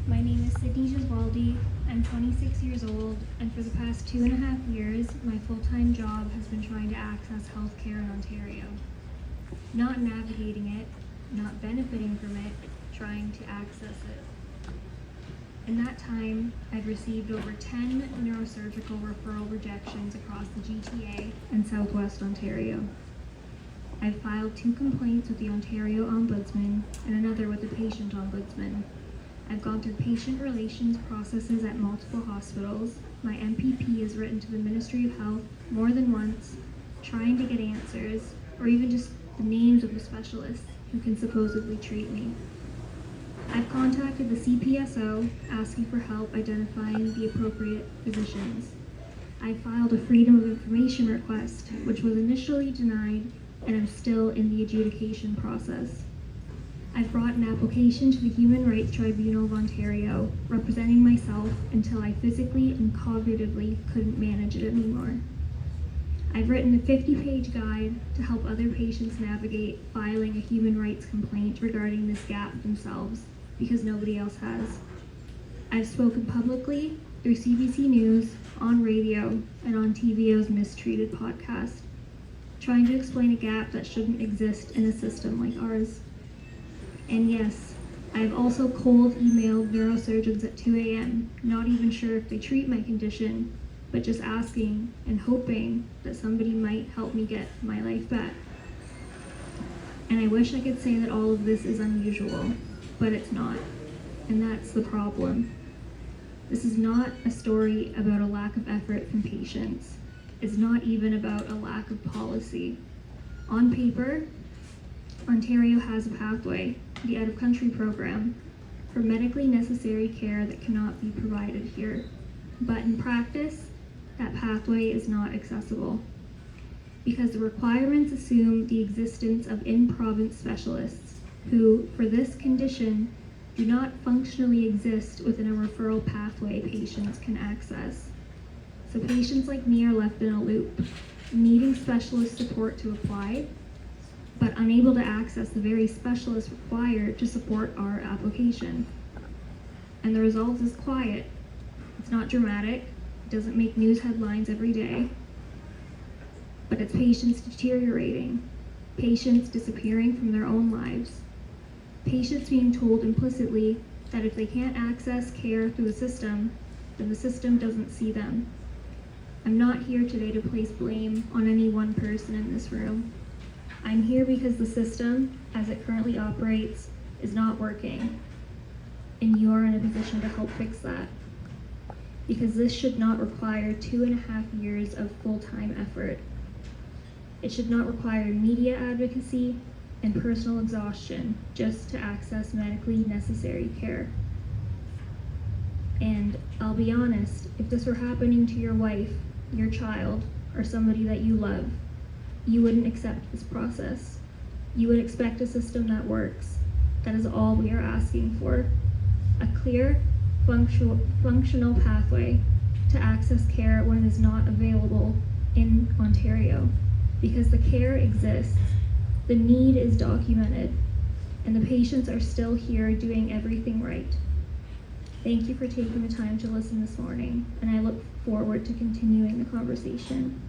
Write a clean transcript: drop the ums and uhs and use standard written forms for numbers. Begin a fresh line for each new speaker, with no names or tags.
My name is Gesualdi. I'm 26 years old, and for the past 2.5 years, my full-time job has been trying to access healthcare in Ontario. Not navigating it, not benefiting from it, trying to access it. In that time, I've received over 10 neurosurgical referral rejections across the GTA and Southwest Ontario. I've filed 2 complaints with the Ontario Ombudsman and another with the Patient Ombudsman. I've gone through patient relations processes at multiple hospitals. My MPP has written to the Ministry of Health more than once, trying to get answers, or even just the names of the specialists who can supposedly treat me. I've contacted the CPSO asking for help identifying the appropriate physicians. I filed a Freedom of Information request, which was initially denied, and I'm still in the adjudication process. I've brought an application to the Human Rights Tribunal of Ontario, representing myself until I physically and cognitively couldn't manage it anymore. I've written a 50-page guide to help other patients navigate filing a human rights complaint regarding this gap themselves, because nobody else has. I've spoken publicly through CBC News, on radio, and on TVO's Mistreated podcast, trying to explain a gap that shouldn't exist in a system like ours. And yes, I've also cold emailed neurosurgeons at 2 a.m., not even sure if they treat my condition, but just asking and hoping that somebody might help me get my life back. And I wish I could say that all of this is unusual, but it's not. And that's the problem. This is not a story about a lack of effort from patients. It's not even about a lack of policy. On paper, Ontario has a pathway, the out-of-country program, for medically necessary care that cannot be provided here. But in practice, that pathway is not accessible because the requirements assume the existence of in-province specialists who, for this condition, do not functionally exist within a referral pathway patients can access. So patients like me are left in a loop, needing specialist support to apply, but unable to access the very specialist required to support our application. And the result is quiet. It's not dramatic, it doesn't make news headlines every day, but it's patients deteriorating, patients disappearing from their own lives, patients being told implicitly that if they can't access care through the system, then the system doesn't see them. I'm not here today to place blame on any one person in this room. I'm here because the system, as it currently operates, is not working, and you are in a position to help fix that. Because this should not require 2.5 years of full-time effort. It should not require media advocacy and personal exhaustion just to access medically necessary care. And I'll be honest, if this were happening to your wife, your child, or somebody that you love, you wouldn't accept this process. You would expect a system that works. That is all we are asking for. A clear, functional pathway to access care when it is not available in Ontario. Because the care exists, the need is documented, and the patients are still here doing everything right. Thank you for taking the time to listen this morning, and I look forward to continuing the conversation.